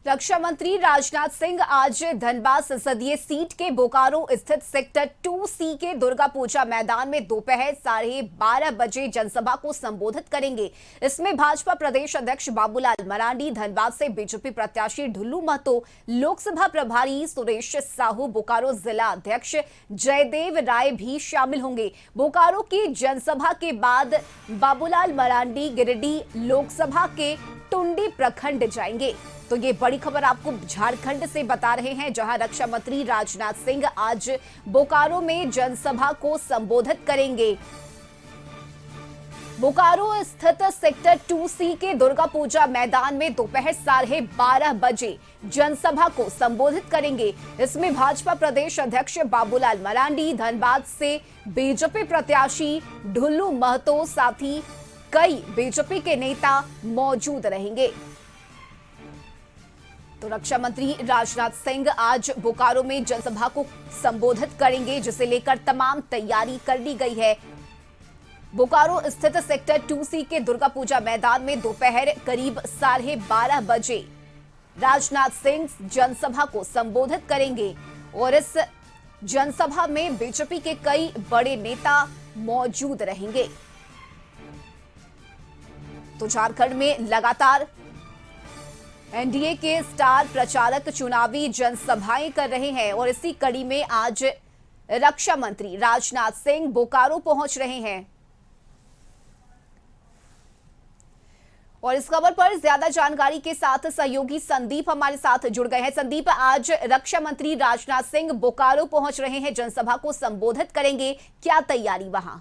रक्षा मंत्री राजनाथ सिंह आज धनबाद संसदीय सीट के बोकारो स्थित सेक्टर 2C के दुर्गा पूजा मैदान में दोपहर 12:30 बजे जनसभा को संबोधित करेंगे। इसमें भाजपा प्रदेश अध्यक्ष बाबूलाल मरांडी, धनबाद से बीजेपी प्रत्याशी ढुल्लू महतो, लोकसभा प्रभारी सुरेश साहू, बोकारो जिला अध्यक्ष जयदेव राय भी शामिल होंगे। बोकारो की जनसभा के बाद बाबूलाल मरांडी गिरिडीह लोकसभा के टुंडी प्रखंड जाएंगे। तो ये बड़ी खबर आपको झारखंड से बता रहे हैं, जहां रक्षा मंत्री राजनाथ सिंह आज बोकारो में जनसभा को संबोधित करेंगे। बोकारो स्थित सेक्टर 2C के दुर्गा पूजा मैदान में दोपहर 12:30 बजे जनसभा को संबोधित करेंगे। इसमें भाजपा प्रदेश अध्यक्ष बाबूलाल मरांडी, धनबाद से बीजेपी प्रत्याशी ढुल्लू महतो, साथ ही कई बीजेपी के नेता मौजूद रहेंगे। तो रक्षा मंत्री राजनाथ सिंह आज बोकारो में जनसभा को संबोधित करेंगे, जिसे लेकर तमाम तैयारी कर ली गई है। बोकारो स्थित सेक्टर 2C के दुर्गा पूजा मैदान में दोपहर करीब 12:30 बजे राजनाथ सिंह जनसभा को संबोधित करेंगे और इस जनसभा में बीजेपी के कई बड़े नेता मौजूद रहेंगे। तो झारखंड में लगातार एनडीए के स्टार प्रचारक चुनावी जनसभाएं कर रहे हैं और इसी कड़ी में आज रक्षा मंत्री राजनाथ सिंह बोकारो पहुंच रहे हैं। और इस खबर पर ज्यादा जानकारी के साथ सहयोगी संदीप हमारे साथ जुड़ गए हैं। संदीप, आज रक्षा मंत्री राजनाथ सिंह बोकारो पहुंच रहे हैं, जनसभा को संबोधित करेंगे, क्या तैयारी वहां?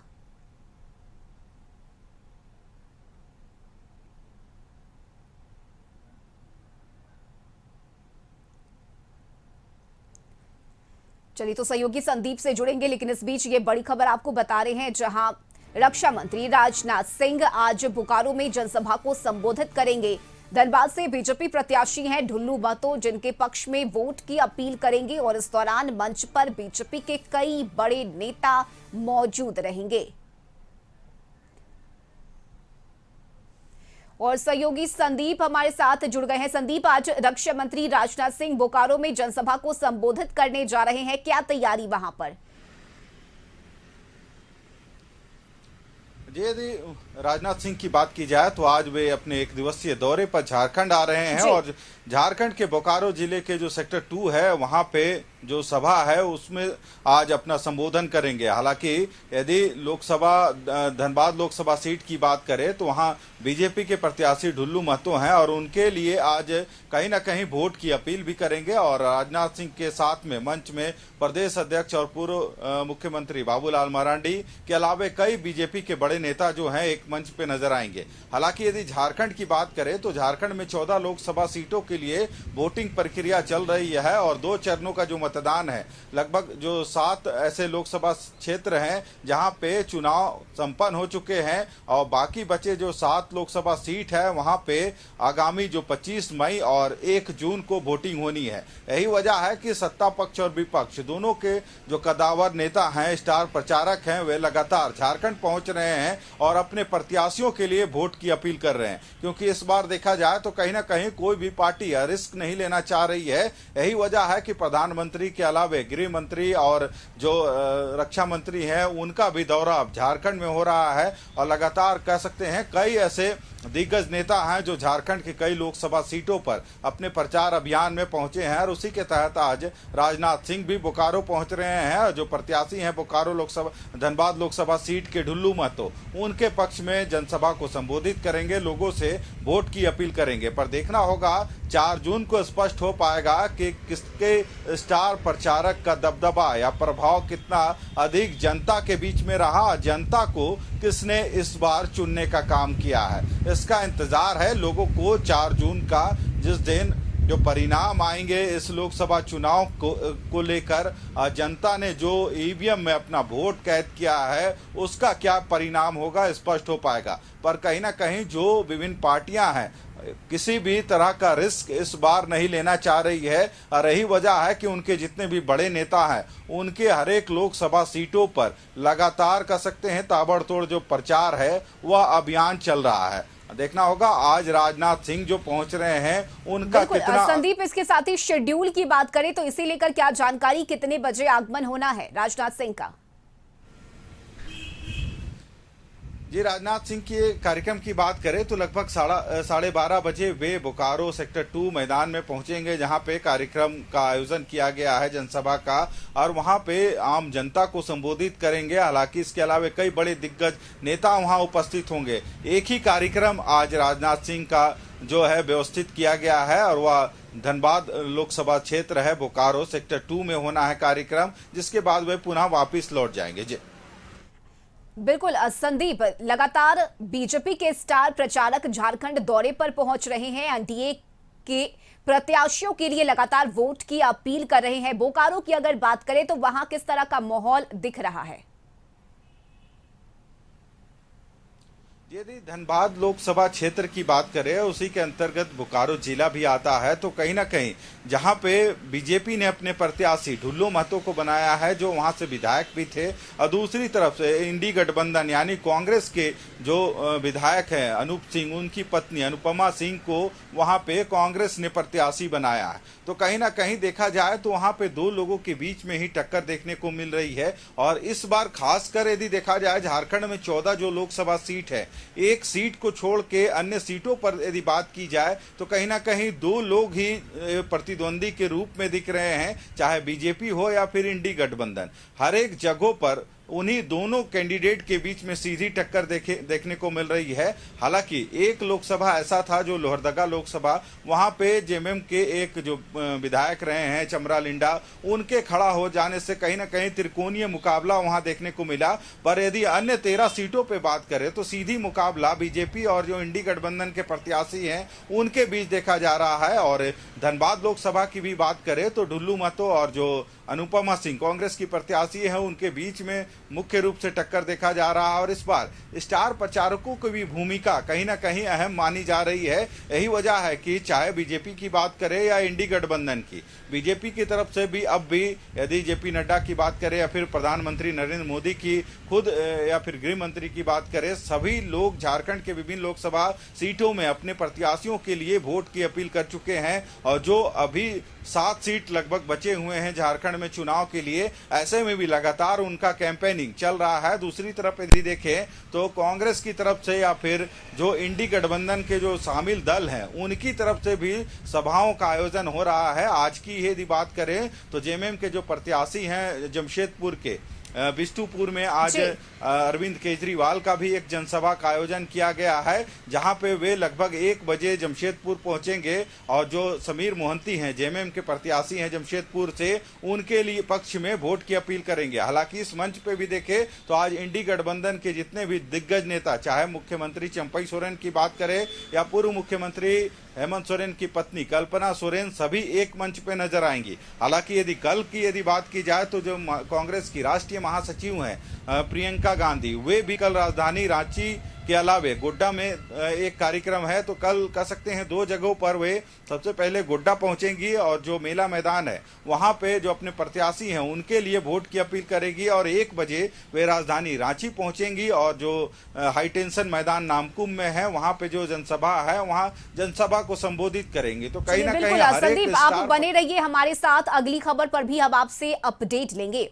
चलिए, तो सहयोगी संदीप से जुड़ेंगे, लेकिन इस बीच ये बड़ी खबर आपको बता रहे हैं, जहां रक्षा मंत्री राजनाथ सिंह आज बोकारो में जनसभा को संबोधित करेंगे। धनबाद से बीजेपी प्रत्याशी हैं ढुल्लू महतो, जिनके पक्ष में वोट की अपील करेंगे और इस दौरान मंच पर बीजेपी के कई बड़े नेता मौजूद रहेंगे। और सहयोगी संदीप हमारे साथ जुड़ गए हैं। संदीप, आज रक्षा मंत्री राजनाथ सिंह बोकारो में जनसभा को संबोधित करने जा रहे हैं, क्या तैयारी वहां पर? जी, यदि राजनाथ सिंह की बात की जाए तो आज वे अपने एक दिवसीय दौरे पर झारखंड आ रहे हैं और झारखंड के बोकारो जिले के जो सेक्टर 2 है वहां पे जो सभा है उसमें आज अपना संबोधन करेंगे। हालांकि यदि लोकसभा धनबाद लोकसभा सीट की बात करें तो वहां बीजेपी के प्रत्याशी ढुल्लू महतो हैं और उनके लिए आज कहीं ना कहीं वोट की अपील भी करेंगे। और राजनाथ सिंह के साथ में मंच में प्रदेश अध्यक्ष और पूर्व मुख्यमंत्री बाबूलाल मरांडी के अलावा कई बीजेपी के बड़े नेता जो हैं एक मंच पे नजर आएंगे। हालांकि यदि झारखंड की बात करें तो झारखंड में 14 लोकसभा सीटों के लिए वोटिंग प्रक्रिया चल रही है और 2 चरणों का जो मतदान है, लगभग जो 7 ऐसे लोकसभा क्षेत्र हैं जहां पे चुनाव संपन्न हो चुके हैं और बाकी बचे जो 7 लोकसभा सीट है वहां पे आगामी जो 25 मई और 1 जून को वोटिंग होनी है। यही वजह है कि सत्ता पक्ष और विपक्ष दोनों के जो कद्दावर नेता हैं, स्टार प्रचारक हैं, वे लगातार झारखंड पहुंच रहे हैं और अपने प्रत्याशियों के लिए वोट की अपील कर रहे हैं। क्योंकि इस बार देखा जाए तो कहीं ना कहीं कोई भी पार्टी रिस्क नहीं लेना चाह रही है। यही वजह है कि प्रधानमंत्री के अलावा गृह मंत्री और जो रक्षा मंत्री हैं उनका भी दौरा अब झारखंड में हो रहा है और लगातार कह सकते हैं कई ऐसे दिग्गज नेता हैं जो झारखंड के कई लोकसभा सीटों पर अपने प्रचार अभियान में पहुंचे हैं और उसी के तहत आज राजनाथ सिंह भी बोकारो पहुंच रहे हैं। जो प्रत्याशी हैं बोकारो लोकसभा धनबाद लोकसभा सीट के ढुल्लू महतो, उनके पक्ष में जनसभा को संबोधित करेंगे, लोगों से वोट की अपील करेंगे। पर देखना होगा 4 जून को स्पष्ट हो पाएगा कि किसके स्टार प्रचारक का दबदबा या प्रभाव कितना अधिक जनता के बीच में रहा, जनता को किसने इस बार चुनने का काम किया है। इसका इंतजार है लोगों को 4 जून का, जिस दिन जो परिणाम आएंगे इस लोकसभा चुनाव को लेकर जनता ने जो ईवीएम में अपना वोट कैद किया है उसका क्या परिणाम होगा स्पष्ट हो पाएगा। पर कहीं ना कहीं जो विभिन्न पार्टियां हैं किसी भी तरह का रिस्क इस बार नहीं लेना चाह रही है और यही वजह है कि उनके जितने भी बड़े नेता हैं उनके हर एक लोकसभा सीटों पर लगातार कह सकते हैं ताबड़तोड़ जो प्रचार है वह अभियान चल रहा है। देखना होगा आज राजनाथ सिंह जो पहुंच रहे हैं उनका बिल्कुल कितना। संदीप, इसके साथ ही शेड्यूल की बात करें तो इसे लेकर क्या जानकारी, कितने बजे आगमन होना है राजनाथ सिंह का? जी, राजनाथ सिंह के कार्यक्रम की बात करें तो लगभग 12:30 बजे वे बोकारो सेक्टर 2 मैदान में पहुंचेंगे, जहां पे कार्यक्रम का आयोजन किया गया है जनसभा का, और वहां पे आम जनता को संबोधित करेंगे। हालांकि इसके अलावा कई बड़े दिग्गज नेता वहां उपस्थित होंगे। एक ही कार्यक्रम आज राजनाथ सिंह का जो है व्यवस्थित किया गया है, और वह धनबाद लोकसभा क्षेत्र है बोकारो सेक्टर 2 में होना है कार्यक्रम, जिसके बाद वे पुनः वापिस लौट जाएंगे। जी बिल्कुल संदीप, लगातार बीजेपी के स्टार प्रचारक झारखंड दौरे पर पहुंच रहे हैं, एनडीए के प्रत्याशियों के लिए लगातार वोट की अपील कर रहे हैं। बोकारो की अगर बात करें तो वहां किस तरह का माहौल दिख रहा है? यदि धनबाद लोकसभा क्षेत्र की बात करें, उसी के अंतर्गत बोकारो जिला भी आता है, तो कहीं ना कहीं जहां पे बीजेपी ने अपने प्रत्याशी ढुल्लू महतो को बनाया है, जो वहां से विधायक भी थे, और दूसरी तरफ से इंडी गठबंधन यानी कांग्रेस के जो विधायक हैं अनूप सिंह, उनकी पत्नी अनुपमा सिंह को वहां पे कांग्रेस ने प्रत्याशी बनाया है। तो कहीं ना कहीं देखा जाए तो वहां पे दो लोगों के बीच में ही टक्कर देखने को मिल रही है। और इस बार खासकर यदि देखा जाए, झारखंड में 14 जो लोकसभा सीट है, एक सीट को छोड़ के अन्य सीटों पर यदि बात की जाए तो कहीं ना कहीं दो लोग ही प्रतिद्वंदी के रूप में दिख रहे हैं, चाहे बीजेपी हो या फिर इंडी गठबंधन। हर एक जगहों पर उन्हीं दोनों कैंडिडेट के बीच में सीधी टक्कर देखने को मिल रही है। हालांकि एक लोकसभा ऐसा था जो लोहरदगा लोकसभा, वहां पे जेएमएम के एक जो विधायक रहे हैं चमरा लिंडा, उनके खड़ा हो जाने से कहीं ना कहीं त्रिकोणीय मुकाबला वहां देखने को मिला। पर यदि अन्य 13 सीटों पे बात करें तो सीधी मुकाबला बीजेपी और जो इंडी गठबंधन के प्रत्याशी हैं उनके बीच देखा जा रहा है। और धनबाद लोकसभा की भी बात करें तो ढुल्लू महतो और जो अनुपमा सिंह कांग्रेस की प्रत्याशी है, उनके बीच में मुख्य रूप से टक्कर देखा जा रहा है। और इस बार स्टार प्रचारकों की भी भूमिका कहीं ना कहीं अहम मानी जा रही है। यही वजह है कि चाहे बीजेपी की बात करें या इंडी गठबंधन की, बीजेपी की तरफ से भी अब भी यदि जेपी नड्डा की बात करें या फिर प्रधानमंत्री नरेंद्र मोदी की खुद या फिर गृह मंत्री की बात करें, सभी लोग झारखंड के विभिन्न लोकसभा सीटों में अपने प्रत्याशियों के लिए वोट की अपील कर चुके हैं। और जो अभी 7 सीट लगभग बचे हुए हैं झारखंड में चुनाव के लिए, ऐसे में भी लगातार उनका कैंपेनिंग चल रहा है। दूसरी तरफ यदि देखें तो कांग्रेस की तरफ से या फिर जो इंडी गठबंधन के जो शामिल दल हैं, उनकी तरफ से भी सभाओं का आयोजन हो रहा है। आज की यदि बात करें तो जेएमएम के जो प्रत्याशी हैं जमशेदपुर के बिष्टुपुर में आज अरविंद केजरीवाल का भी एक जनसभा का आयोजन किया गया है, जहां पे वे लगभग 1 बजे जमशेदपुर पहुंचेंगे। और जो समीर मोहंती हैं जेएमएम के प्रत्याशी हैं जमशेदपुर से, उनके लिए पक्ष में वोट की अपील करेंगे। हालांकि इस मंच पे भी देखें तो आज इंडी गठबंधन के जितने भी दिग्गज नेता, चाहे मुख्यमंत्री चंपई सोरेन की बात करें या पूर्व मुख्यमंत्री हेमंत सोरेन की पत्नी कल्पना सोरेन, सभी एक मंच पे नजर आएंगी। हालांकि यदि बात की जाए तो जो कांग्रेस की राष्ट्रीय महासचिव हैं प्रियंका गांधी, वे भी कल राजधानी रांची के अलावे गोड्डा में एक कार्यक्रम है, तो कल कह सकते हैं 2 जगहों पर वे सबसे पहले गोड्डा पहुंचेंगी और जो मेला मैदान है वहां पे जो अपने प्रत्याशी हैं उनके लिए वोट की अपील करेगी। और 1 बजे वे राजधानी रांची पहुंचेंगी और जो हाई टेंशन मैदान नामकुम में है वहां पे जो जनसभा है, वहां जनसभा को संबोधित करेंगे। तो कहीं ना कहीं संदीप, आप बने रहिए हमारे साथ, अगली खबर पर भी हम आपसे अपडेट लेंगे।